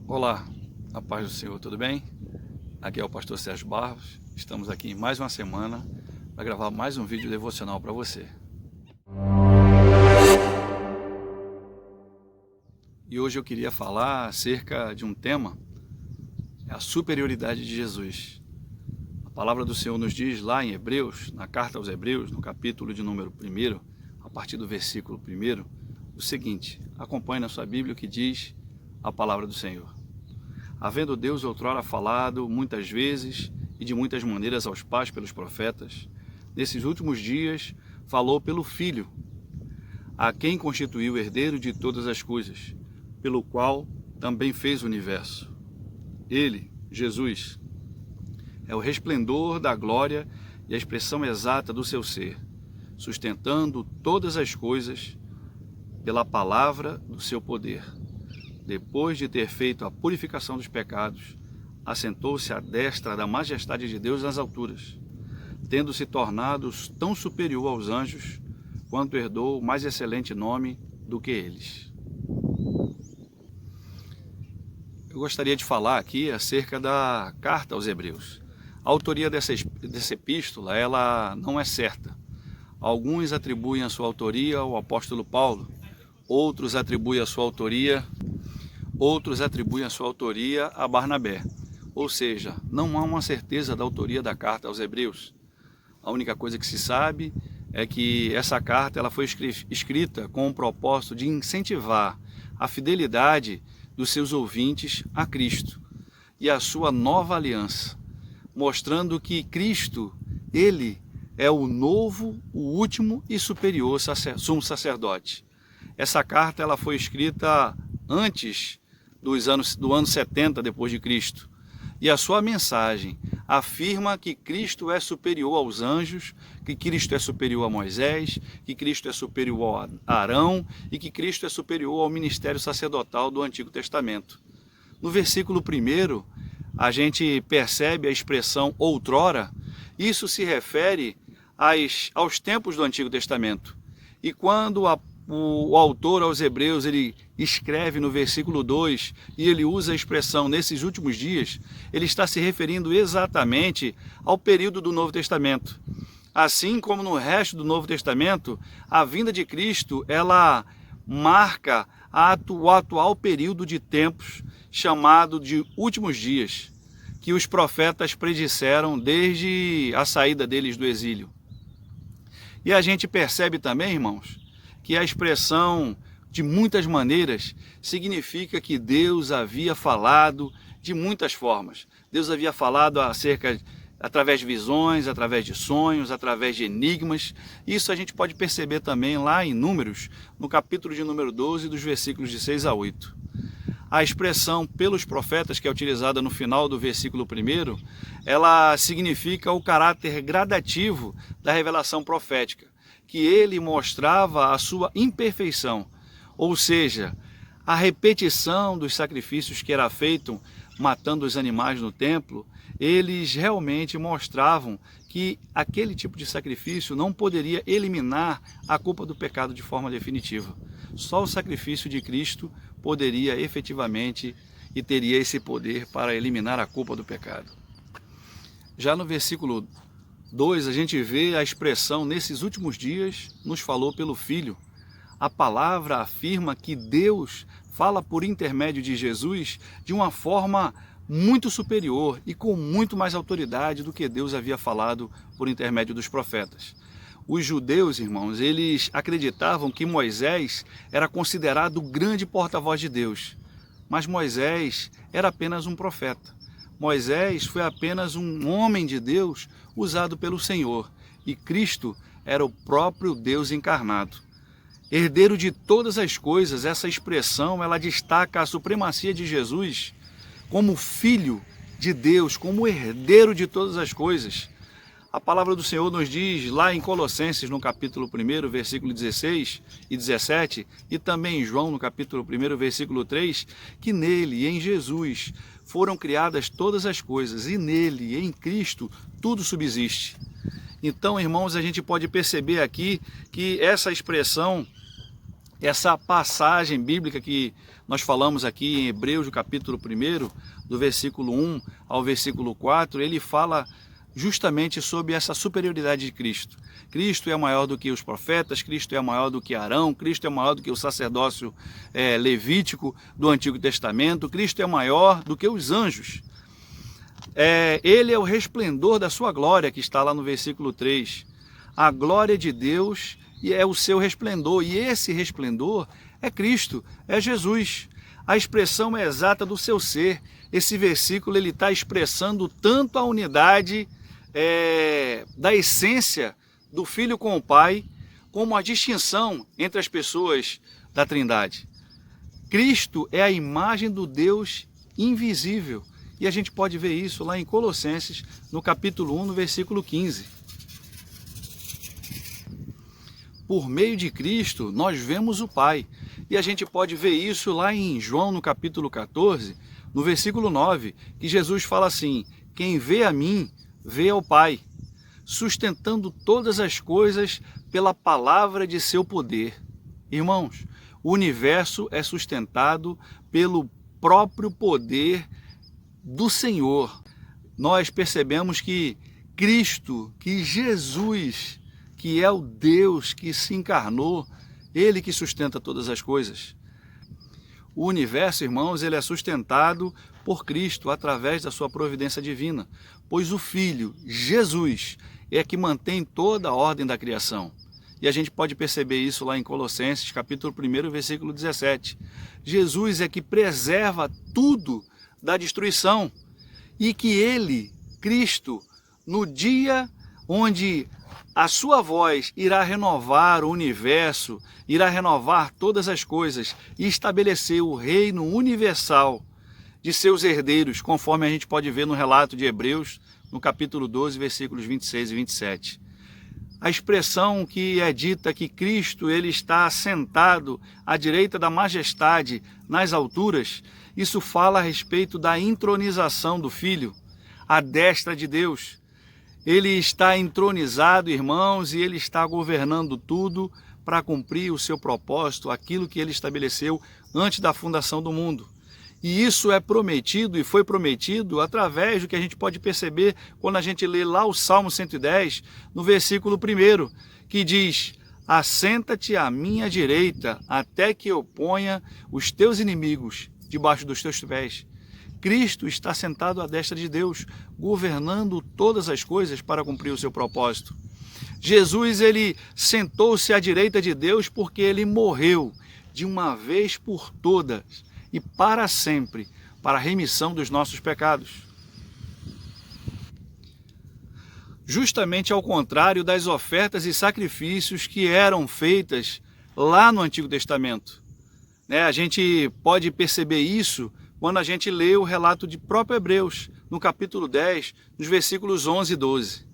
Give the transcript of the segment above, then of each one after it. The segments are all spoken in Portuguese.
Olá, a paz do Senhor, tudo bem? Aqui é o pastor Sérgio Barros, estamos aqui em mais uma semana para gravar mais um vídeo devocional para você. E hoje eu queria falar acerca de um tema, a superioridade de Jesus. A palavra do Senhor nos diz lá em Hebreus, na carta aos Hebreus, no capítulo de número 1, a partir do versículo 1, o seguinte: acompanhe na sua Bíblia o que diz a palavra do Senhor. Havendo Deus outrora falado muitas vezes e de muitas maneiras aos pais pelos profetas, nesses últimos dias falou pelo Filho, a quem constituiu herdeiro de todas as coisas, pelo qual também fez o universo. Ele, Jesus, é o resplendor da glória e a expressão exata do seu ser, sustentando todas as coisas pela palavra do seu poder. Depois de ter feito a purificação dos pecados, assentou-se à destra da majestade de Deus nas alturas, tendo se tornado tão superior aos anjos, quanto herdou mais excelente nome do que eles. Eu gostaria de falar aqui acerca da carta aos Hebreus. A autoria dessa epístola, ela não é certa. Alguns atribuem a sua autoria ao apóstolo Paulo, outros atribuem a sua autoria a Barnabé. Ou seja, não há uma certeza da autoria da carta aos Hebreus. A única coisa que se sabe é que essa carta ela foi escrita com o propósito de incentivar a fidelidade dos seus ouvintes a Cristo e a sua nova aliança, mostrando que Cristo, Ele é o novo, o último e superior sumo sacerdote. Essa carta ela foi escrita antes do ano 70 depois de Cristo. E a sua mensagem afirma que Cristo é superior aos anjos, que Cristo é superior a Moisés, que Cristo é superior a Arão e que Cristo é superior ao ministério sacerdotal do Antigo Testamento. No versículo 1, a gente percebe a expressão outrora. Isso se refere aos tempos do Antigo Testamento. E quando o autor aos Hebreus ele escreve no versículo 2 e ele usa a expressão nesses últimos dias, ele está se referindo exatamente ao período do Novo Testamento. Assim como no resto do Novo Testamento, a vinda de Cristo ela marca o atual período de tempos chamado de últimos dias, que os profetas predisseram desde a saída deles do exílio. E a gente percebe também, irmãos, que a expressão de muitas maneiras significa que Deus havia falado de muitas formas. Deus havia falado através de visões, através de sonhos, através de enigmas. Isso a gente pode perceber também lá em Números, no capítulo de número 12, dos versículos de 6 a 8. A expressão pelos profetas, que é utilizada no final do versículo 1, ela significa o caráter gradativo da revelação profética, que ele mostrava a sua imperfeição, ou seja, a repetição dos sacrifícios que era feito matando os animais no templo, eles realmente mostravam que aquele tipo de sacrifício não poderia eliminar a culpa do pecado de forma definitiva. Só o sacrifício de Cristo poderia efetivamente e teria esse poder para eliminar a culpa do pecado. Já no versículo 2, a gente vê a expressão nesses últimos dias nos falou pelo Filho. A palavra afirma que Deus fala por intermédio de Jesus de uma forma muito superior e com muito mais autoridade do que Deus havia falado por intermédio dos profetas. Os judeus, irmãos, eles acreditavam que Moisés era considerado o grande porta-voz de Deus, mas Moisés era apenas um profeta. Moisés foi apenas um homem de Deus usado pelo Senhor, e Cristo era o próprio Deus encarnado. Herdeiro de todas as coisas, essa expressão ela destaca a supremacia de Jesus como Filho de Deus, como herdeiro de todas as coisas. A palavra do Senhor nos diz lá em Colossenses, no capítulo 1, versículo 16 e 17, e também em João, no capítulo 1, versículo 3, que nele e em Jesus foram criadas todas as coisas, e nele, em Cristo, tudo subsiste. Então, irmãos, a gente pode perceber aqui que essa expressão essa passagem bíblica que nós falamos aqui em Hebreus, no capítulo 1, do versículo 1 ao versículo 4, ele fala justamente sobre essa superioridade de Cristo. Cristo é maior do que os profetas, Cristo é maior do que Arão, Cristo é maior do que o sacerdócio levítico do Antigo Testamento, Cristo é maior do que os anjos. Ele é o resplendor da sua glória, que está lá no versículo 3. A glória de Deus é o seu resplendor, e esse resplendor é Cristo, é Jesus. A expressão é exata do seu ser. Esse versículo ele está expressando tanto a unidade da essência do Filho com o Pai, como a distinção entre as pessoas da Trindade. Cristo é a imagem do Deus invisível, e a gente pode ver isso lá em Colossenses, no capítulo 1, no versículo 15. Por meio de Cristo, nós vemos o Pai. E a gente pode ver isso lá em João, no capítulo 14, no versículo 9, que Jesus fala assim: quem vê a mim, vê ao Pai, sustentando todas as coisas pela palavra de seu poder. Irmãos, o universo é sustentado pelo próprio poder do Senhor. Nós percebemos que Cristo, que Jesus, que é o Deus que se encarnou, Ele que sustenta todas as coisas. O universo, irmãos, ele é sustentado por Cristo através da sua providência divina, pois o Filho, Jesus, é que mantém toda a ordem da criação. E a gente pode perceber isso lá em Colossenses, capítulo 1, versículo 17. Jesus é que preserva tudo da destruição, e que Ele, Cristo, no dia onde a sua voz irá renovar o universo, irá renovar todas as coisas e estabelecer o reino universal de seus herdeiros, conforme a gente pode ver no relato de Hebreus, no capítulo 12, versículos 26 e 27. A expressão que é dita que Cristo ele está sentado à direita da majestade nas alturas, isso fala a respeito da entronização do Filho, à destra de Deus. Ele está entronizado, irmãos, e ele está governando tudo para cumprir o seu propósito, aquilo que ele estabeleceu antes da fundação do mundo. E isso é prometido e foi prometido através do que a gente pode perceber quando a gente lê lá o Salmo 110, no versículo 1, que diz: assenta-te à minha direita, até que eu ponha os teus inimigos debaixo dos teus pés. Cristo está sentado à destra de Deus, governando todas as coisas para cumprir o seu propósito. Jesus, ele sentou-se à direita de Deus porque ele morreu de uma vez por todas e para sempre, para a remissão dos nossos pecados. Justamente ao contrário das ofertas e sacrifícios que eram feitas lá no Antigo Testamento. A gente pode perceber isso quando a gente lê o relato de próprio Hebreus, no capítulo 10, nos versículos 11 e 12.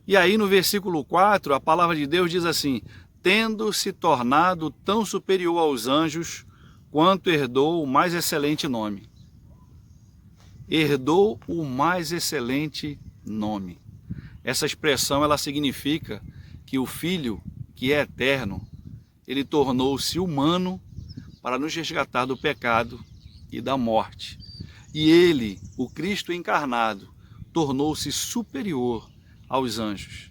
E aí no versículo 4, a palavra de Deus diz assim: tendo se tornado tão superior aos anjos, quanto herdou o mais excelente nome. Herdou o mais excelente nome. Essa expressão ela significa que o Filho, que é eterno, ele tornou-se humano para nos resgatar do pecado e da morte. E ele, o Cristo encarnado, tornou-se superior aos anjos.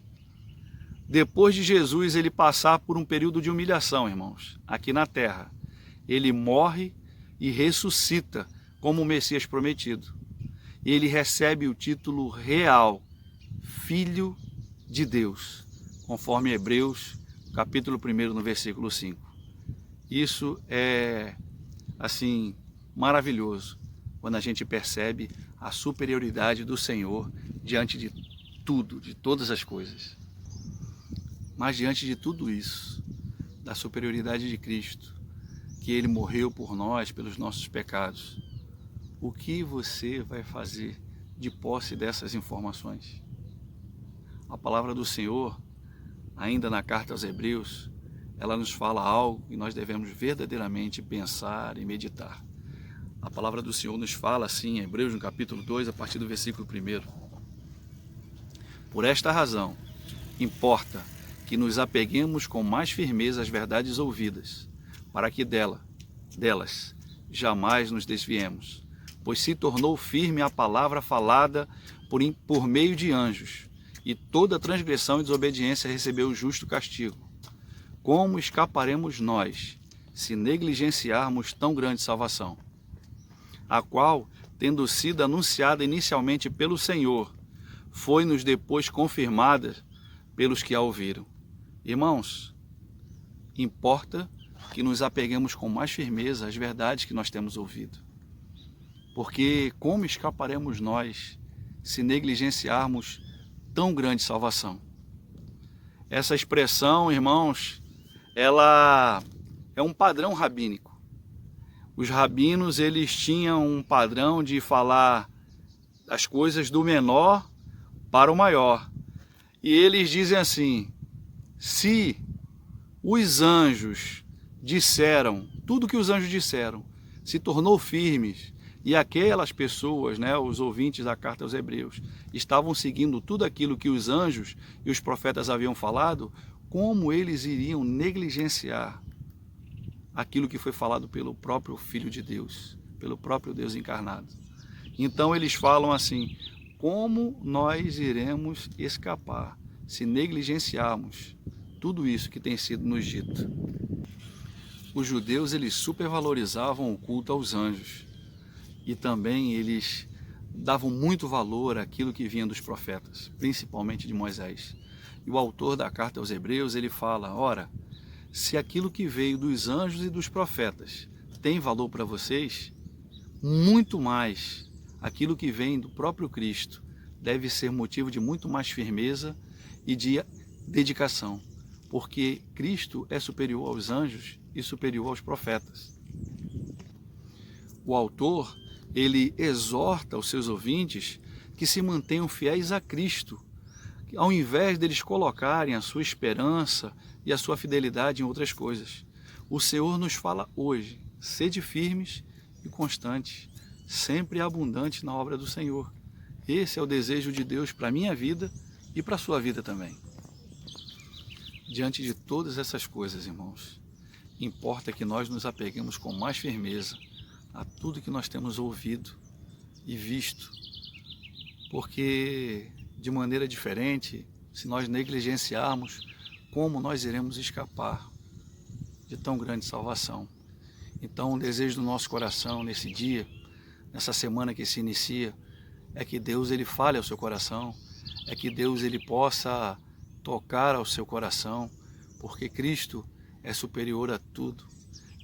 Depois de Jesus ele passar por um período de humilhação, irmãos, aqui na terra, ele morre e ressuscita como o Messias prometido. Ele recebe o título real, Filho de Deus, conforme Hebreus, capítulo 1, no versículo 5. Isso é, assim, maravilhoso, quando a gente percebe a superioridade do Senhor diante de tudo, de todas as coisas. Mas diante de tudo isso, da superioridade de Cristo, que Ele morreu por nós, pelos nossos pecados, o que você vai fazer de posse dessas informações? A palavra do Senhor, ainda na carta aos Hebreus, ela nos fala algo que nós devemos verdadeiramente pensar e meditar. A palavra do Senhor nos fala assim, em Hebreus, no capítulo 2, a partir do versículo 1. Por esta razão, importa que nos apeguemos com mais firmeza às verdades ouvidas, para que delas jamais nos desviemos, pois se tornou firme a palavra falada por meio de anjos, e toda transgressão e desobediência recebeu o justo castigo. Como escaparemos nós, se negligenciarmos tão grande salvação, a qual, tendo sido anunciada inicialmente pelo Senhor, foi-nos depois confirmada pelos que a ouviram? Irmãos, importa que nos apeguemos com mais firmeza às verdades que nós temos ouvido. Porque como escaparemos nós se negligenciarmos tão grande salvação? Essa expressão, irmãos, ela é um padrão rabínico. Os rabinos, eles tinham um padrão de falar as coisas do menor para o maior. E eles dizem assim: se os anjos disseram, tudo que os anjos disseram, se tornou firmes, e aquelas pessoas, os ouvintes da carta aos Hebreus, estavam seguindo tudo aquilo que os anjos e os profetas haviam falado, como eles iriam negligenciar aquilo que foi falado pelo próprio Filho de Deus, pelo próprio Deus encarnado? Então eles falam assim: como nós iremos escapar se negligenciarmos tudo isso que tem sido nos dito? Os judeus, eles supervalorizavam o culto aos anjos, e também eles davam muito valor àquilo que vinha dos profetas, principalmente de Moisés. E o autor da carta aos Hebreus, ele fala: ora, se aquilo que veio dos anjos e dos profetas tem valor para vocês, muito mais aquilo que vem do próprio Cristo deve ser motivo de muito mais firmeza e de dedicação, porque Cristo é superior aos anjos e superior aos profetas. O autor, ele exorta os seus ouvintes que se mantenham fiéis a Cristo, ao invés deles colocarem a sua esperança e a sua fidelidade em outras coisas. O Senhor nos fala hoje: sede firmes e constantes, sempre abundantes na obra do Senhor. Esse é o desejo de Deus para a minha vida e para a sua vida também. Diante de todas essas coisas, irmãos, importa que nós nos apeguemos com mais firmeza a tudo que nós temos ouvido e visto, porque de maneira diferente, se nós negligenciarmos, como nós iremos escapar de tão grande salvação? Então, o desejo do nosso coração nesse dia, nessa semana que se inicia, é que Deus, ele fale ao seu coração, é que Deus, ele possa tocar ao seu coração, porque Cristo é superior a tudo.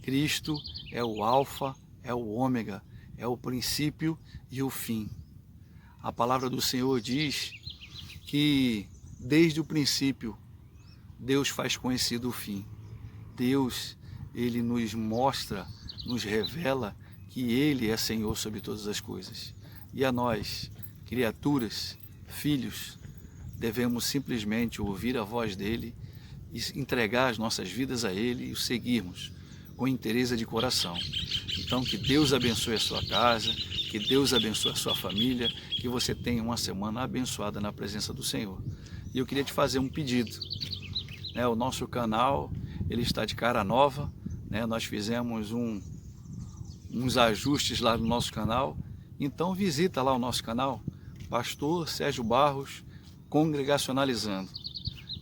Cristo é o alfa, é o ômega, é o princípio e o fim. A palavra do Senhor diz que desde o princípio Deus faz conhecido o fim. Deus, ele nos mostra, nos revela que ele é Senhor sobre todas as coisas. E a nós, criaturas, filhos, devemos simplesmente ouvir a voz dele e entregar as nossas vidas a ele e o seguirmos com interesse de coração. Então, que Deus abençoe a sua casa, que Deus abençoe a sua família, que você tenha uma semana abençoada na presença do Senhor. E eu queria te fazer um pedido. O nosso canal, ele está de cara nova, nós fizemos uns ajustes lá no nosso canal. Então visita lá o nosso canal, Pastor Sérgio Barros Congregacionalizando.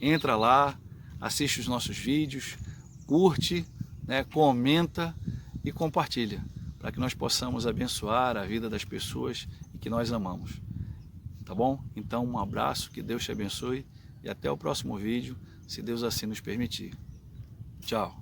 Entra lá, assiste os nossos vídeos, curte, comenta e compartilha, para que nós possamos abençoar a vida das pessoas que nós amamos. Tá bom? Então um abraço, que Deus te abençoe e até o próximo vídeo, se Deus assim nos permitir. Tchau!